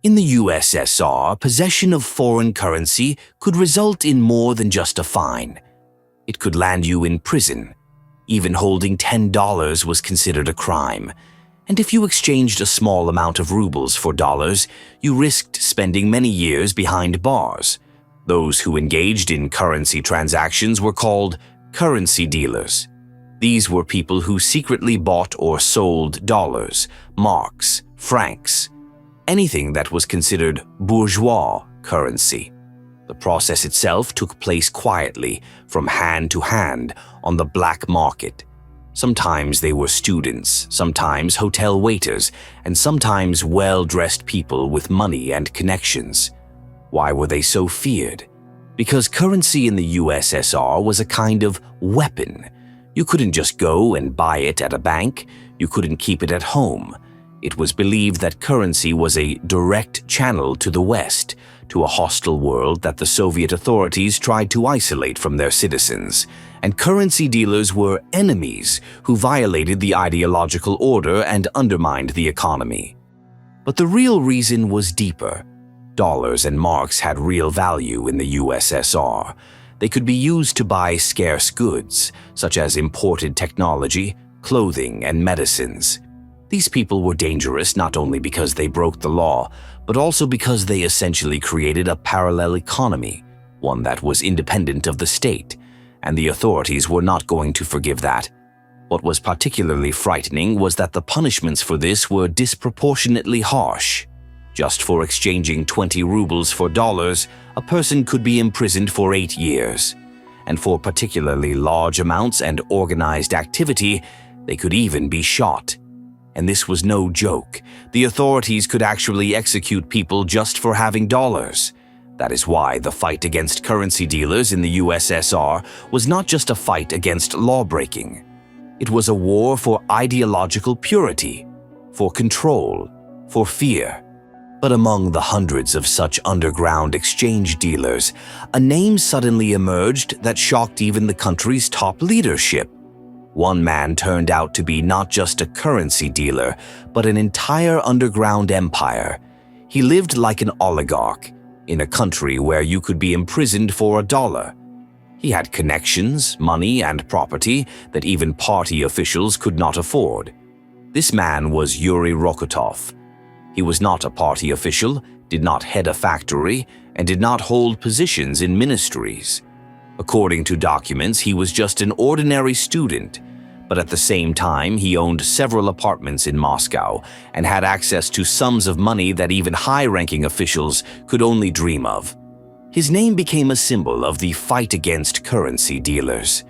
In the USSR, possession of foreign currency could result in more than just a fine. It could land you in prison. Even holding $10 was considered a crime. And if you exchanged a small amount of rubles for dollars, you risked spending many years behind bars. Those who engaged in currency transactions were called currency dealers. These were people who secretly bought or sold dollars, marks, francs, anything that was considered bourgeois currency. The process itself took place quietly, from hand to hand, on the black market. Sometimes they were students, sometimes hotel waiters, and sometimes well-dressed people with money and connections. Why were they so feared? Because currency in the USSR was a kind of weapon. You couldn't just go and buy it at a bank. You couldn't keep it at home. It was believed that currency was a direct channel to the West, to a hostile world that the Soviet authorities tried to isolate from their citizens. And currency dealers were enemies who violated the ideological order and undermined the economy. But the real reason was deeper. Dollars and marks had real value in the USSR. They could be used to buy scarce goods, such as imported technology, clothing, and medicines. These people were dangerous not only because they broke the law, but also because they essentially created a parallel economy, one that was independent of the state, and the authorities were not going to forgive that. What was particularly frightening was that the punishments for this were disproportionately harsh. Just for exchanging 20 rubles for dollars, a person could be imprisoned for 8 years. And for particularly large amounts and organized activity, they could even be shot. And this was no joke. The authorities could actually execute people just for having dollars. That is why the fight against currency dealers in the USSR was not just a fight against lawbreaking. It was a war for ideological purity, for control, for fear. But among the hundreds of such underground exchange dealers, a name suddenly emerged that shocked even the country's top leadership. One man turned out to be not just a currency dealer, but an entire underground empire. He lived like an oligarch, in a country where you could be imprisoned for $1. He had connections, money, and property that even party officials could not afford. This man was Yuri Rokotov. He was not a party official, did not head a factory, and did not hold positions in ministries. According to documents, he was just an ordinary student, but at the same time, he owned several apartments in Moscow and had access to sums of money that even high-ranking officials could only dream of. His name became a symbol of the fight against currency dealers.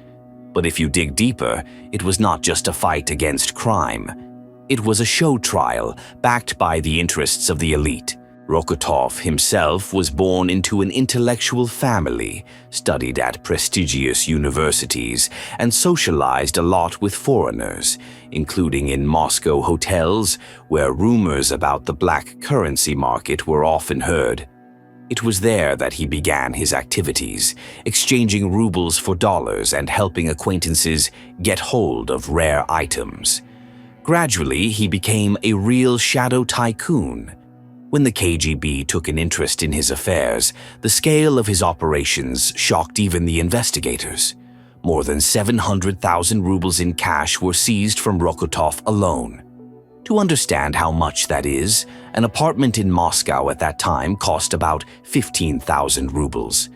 But if you dig deeper, it was not just a fight against crime. It was a show trial backed by the interests of the elite. Rokotov himself was born into an intellectual family, studied at prestigious universities, and socialized a lot with foreigners, including in Moscow hotels where rumors about the black currency market were often heard. It was there that he began his activities, exchanging rubles for dollars and helping acquaintances get hold of rare items. Gradually, he became a real shadow tycoon. When the KGB took an interest in his affairs, the scale of his operations shocked even the investigators. More than 700,000 rubles in cash were seized from Rokotov alone. To understand how much that is, an apartment in Moscow at that time cost about 15,000 rubles.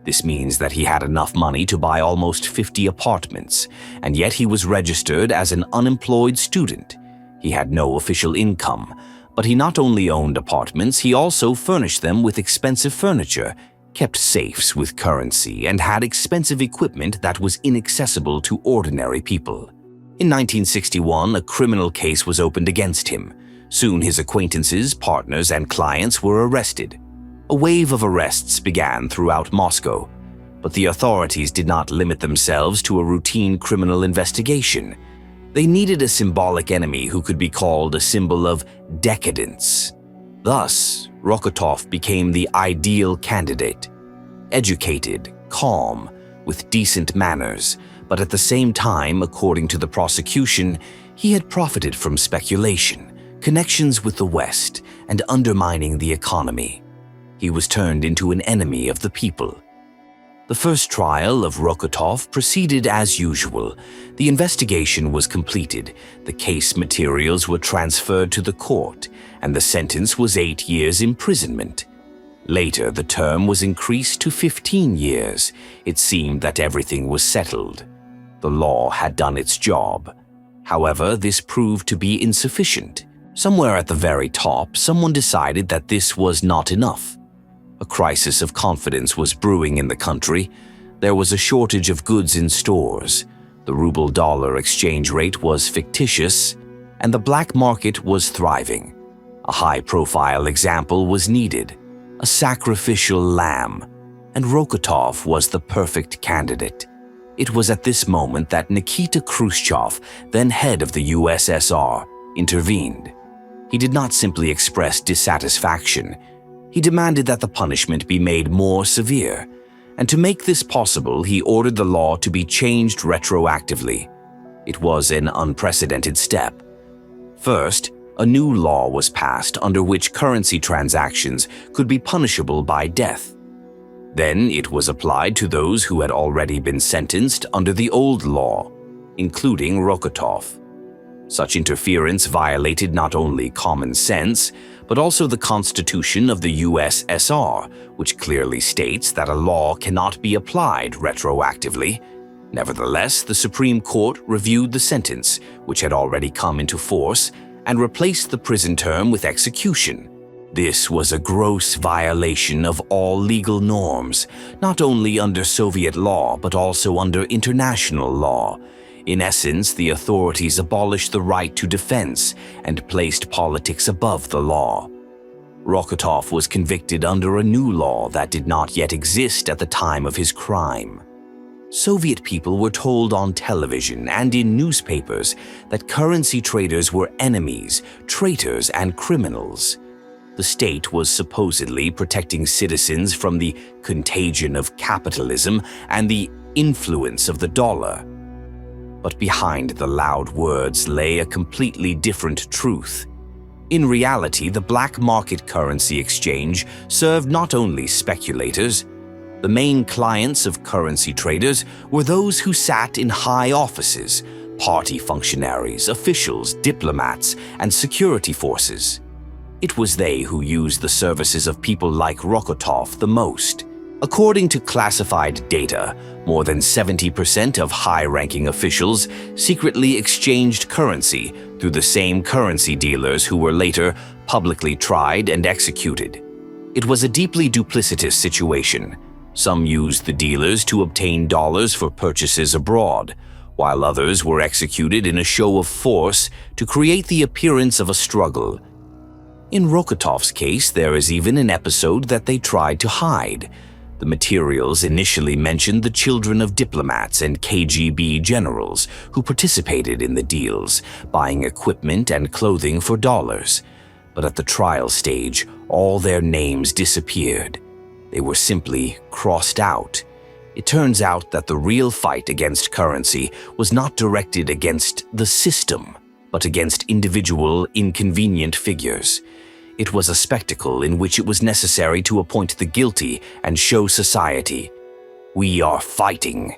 This means that he had enough money to buy almost 50 apartments, and yet he was registered as an unemployed student. He had no official income, but he not only owned apartments, he also furnished them with expensive furniture, kept safes with currency, and had expensive equipment that was inaccessible to ordinary people. In 1961, a criminal case was opened against him. Soon his acquaintances, partners, and clients were arrested. A wave of arrests began throughout Moscow, but the authorities did not limit themselves to a routine criminal investigation. They needed a symbolic enemy who could be called a symbol of decadence. Thus, Rokotov became the ideal candidate. Educated, calm, with decent manners, but at the same time, according to the prosecution, he had profited from speculation, connections with the West, and undermining the economy. He was turned into an enemy of the people. The first trial of Rokotov proceeded as usual. The investigation was completed, the case materials were transferred to the court, and the sentence was 8 years imprisonment. Later, the term was increased to 15 years. It seemed that everything was settled. The law had done its job. However, this proved to be insufficient. Somewhere at the very top, someone decided that this was not enough. A crisis of confidence was brewing in the country. There was a shortage of goods in stores. The ruble-dollar exchange rate was fictitious, and the black market was thriving. A high-profile example was needed, a sacrificial lamb, and Rokotov was the perfect candidate. It was at this moment that Nikita Khrushchev, then head of the USSR, intervened. He did not simply express dissatisfaction. He demanded that the punishment be made more severe, and to make this possible, he ordered the law to be changed retroactively. It was an unprecedented step. First, a new law was passed under which currency transactions could be punishable by death. Then it was applied to those who had already been sentenced under the old law, including Rokotov. Such interference violated not only common sense, but also the Constitution of the USSR, which clearly states that a law cannot be applied retroactively. Nevertheless, the Supreme Court reviewed the sentence, which had already come into force, and replaced the prison term with execution. This was a gross violation of all legal norms, not only under Soviet law but also under international law. In essence, the authorities abolished the right to defense and placed politics above the law. Rokotov was convicted under a new law that did not yet exist at the time of his crime. Soviet people were told on television and in newspapers that currency traders were enemies, traitors, and criminals. The state was supposedly protecting citizens from the contagion of capitalism and the influence of the dollar. But behind the loud words lay a completely different truth. In reality, the black market currency exchange served not only speculators. The main clients of currency traders were those who sat in high offices, party functionaries, officials, diplomats, and security forces. It was they who used the services of people like Rokotov the most. According to classified data, more than 70% of high-ranking officials secretly exchanged currency through the same currency dealers who were later publicly tried and executed. It was a deeply duplicitous situation. Some used the dealers to obtain dollars for purchases abroad, while others were executed in a show of force to create the appearance of a struggle. In Rokotov's case, there is even an episode that they tried to hide. The materials initially mentioned the children of diplomats and KGB generals who participated in the deals, buying equipment and clothing for dollars. But at the trial stage, all their names disappeared. They were simply crossed out. It turns out that the real fight against currency was not directed against the system, but against individual, inconvenient figures. It was a spectacle in which it was necessary to appoint the guilty and show society, "We are fighting."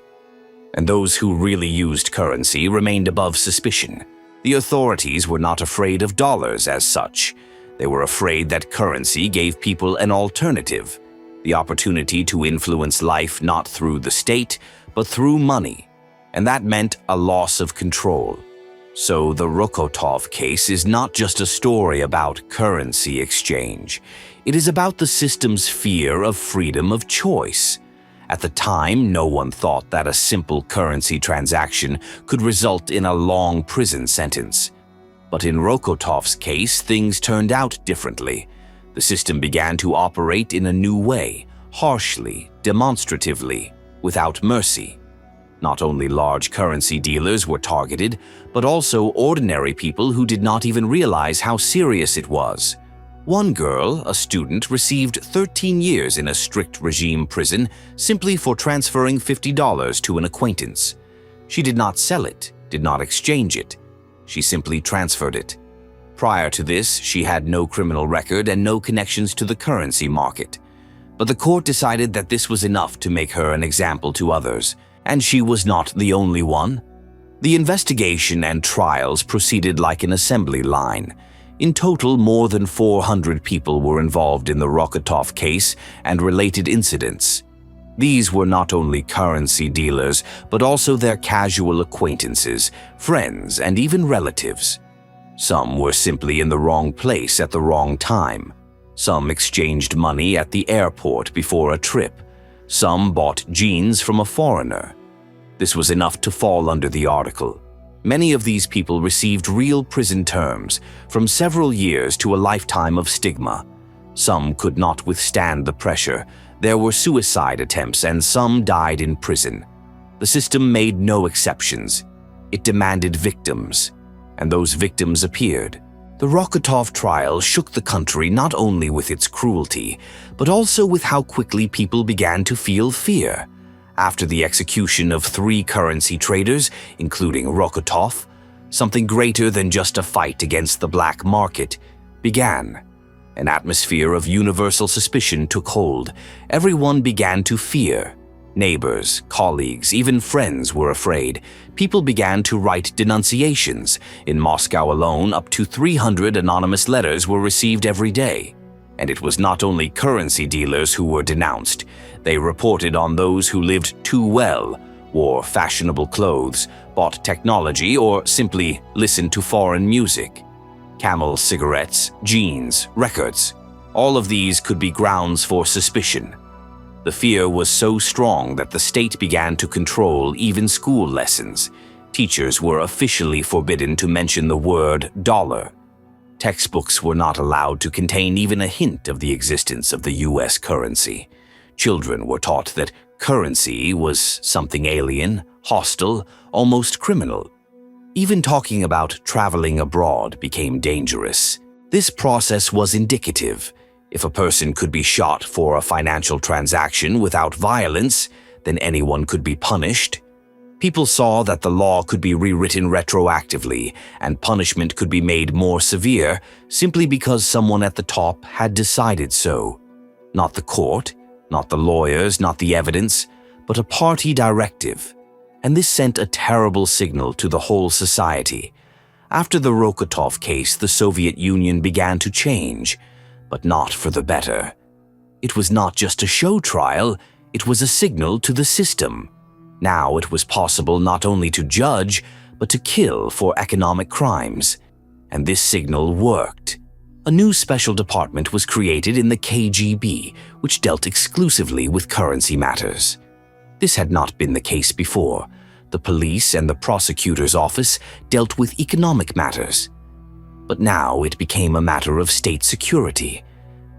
And those who really used currency remained above suspicion. The authorities were not afraid of dollars as such. They were afraid that currency gave people an alternative, the opportunity to influence life not through the state, but through money. And that meant a loss of control. So the Rokotov case is not just a story about currency exchange. It is about the system's fear of freedom of choice. At the time, no one thought that a simple currency transaction could result in a long prison sentence. But in Rokotov's case, things turned out differently. The system began to operate in a new way, harshly, demonstratively, without mercy. Not only large currency dealers were targeted, but also ordinary people who did not even realize how serious it was. One girl, a student, received 13 years in a strict regime prison simply for transferring $50 to an acquaintance. She did not sell it, did not exchange it. She simply transferred it. Prior to this, she had no criminal record and no connections to the currency market. But the court decided that this was enough to make her an example to others, and she was not the only one. The investigation and trials proceeded like an assembly line. In total, more than 400 people were involved in the Rokotov case and related incidents. These were not only currency dealers, but also their casual acquaintances, friends, and even relatives. Some were simply in the wrong place at the wrong time. Some exchanged money at the airport before a trip. Some bought jeans from a foreigner. This was enough to fall under the article. Many of these people received real prison terms, from several years to a lifetime of stigma. Some could not withstand the pressure. There were suicide attempts and some died in prison. The system made no exceptions. It demanded victims, and those victims appeared. The Rokotov trial shook the country not only with its cruelty, but also with how quickly people began to feel fear. After the execution of 3 currency traders, including Rokotov, something greater than just a fight against the black market began. An atmosphere of universal suspicion took hold. Everyone began to fear. Neighbors, colleagues, even friends were afraid. People began to write denunciations. In Moscow alone, up to 300 anonymous letters were received every day. And it was not only currency dealers who were denounced. They reported on those who lived too well, wore fashionable clothes, bought technology, or simply listened to foreign music. Camel cigarettes, jeans, records. All of these could be grounds for suspicion. The fear was so strong that the state began to control even school lessons. Teachers were officially forbidden to mention the word dollar. Textbooks were not allowed to contain even a hint of the existence of the US currency. Children were taught that currency was something alien, hostile, almost criminal. Even talking about traveling abroad became dangerous. This process was indicative. If a person could be shot for a financial transaction without violence, then anyone could be punished. People saw that the law could be rewritten retroactively and punishment could be made more severe simply because someone at the top had decided so. Not the court, not the lawyers, not the evidence, but a party directive. And this sent a terrible signal to the whole society. After the Rokotov case, the Soviet Union began to change, but not for the better. It was not just a show trial, it was a signal to the system. Now it was possible not only to judge, but to kill for economic crimes. And this signal worked. A new special department was created in the KGB, which dealt exclusively with currency matters. This had not been the case before. The police and the prosecutor's office dealt with economic matters. But now it became a matter of state security.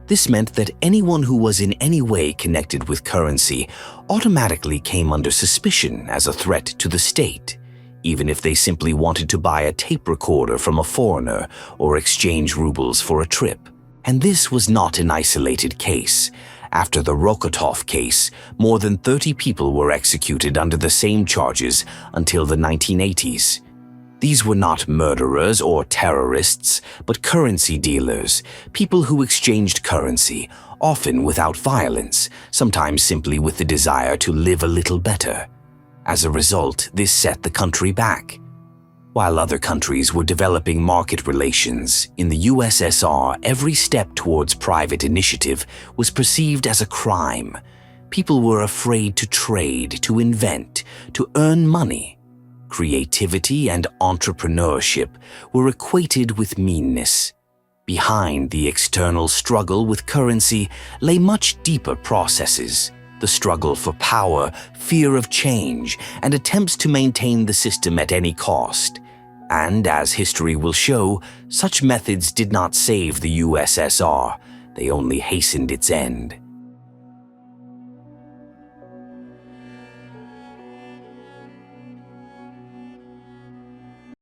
This meant that anyone who was in any way connected with currency automatically came under suspicion as a threat to the state, even if they simply wanted to buy a tape recorder from a foreigner or exchange rubles for a trip. And this was not an isolated case. After the Rokotov case, more than 30 people were executed under the same charges until the 1980s. These were not murderers or terrorists, but currency dealers, people who exchanged currency, often without violence, sometimes simply with the desire to live a little better. As a result, this set the country back. While other countries were developing market relations, in the USSR, every step towards private initiative was perceived as a crime. People were afraid to trade, to invent, to earn money. Creativity and entrepreneurship were equated with meanness. Behind the external struggle with currency lay much deeper processes. The struggle for power, fear of change, and attempts to maintain the system at any cost. And as history will show, such methods did not save the USSR, they only hastened its end.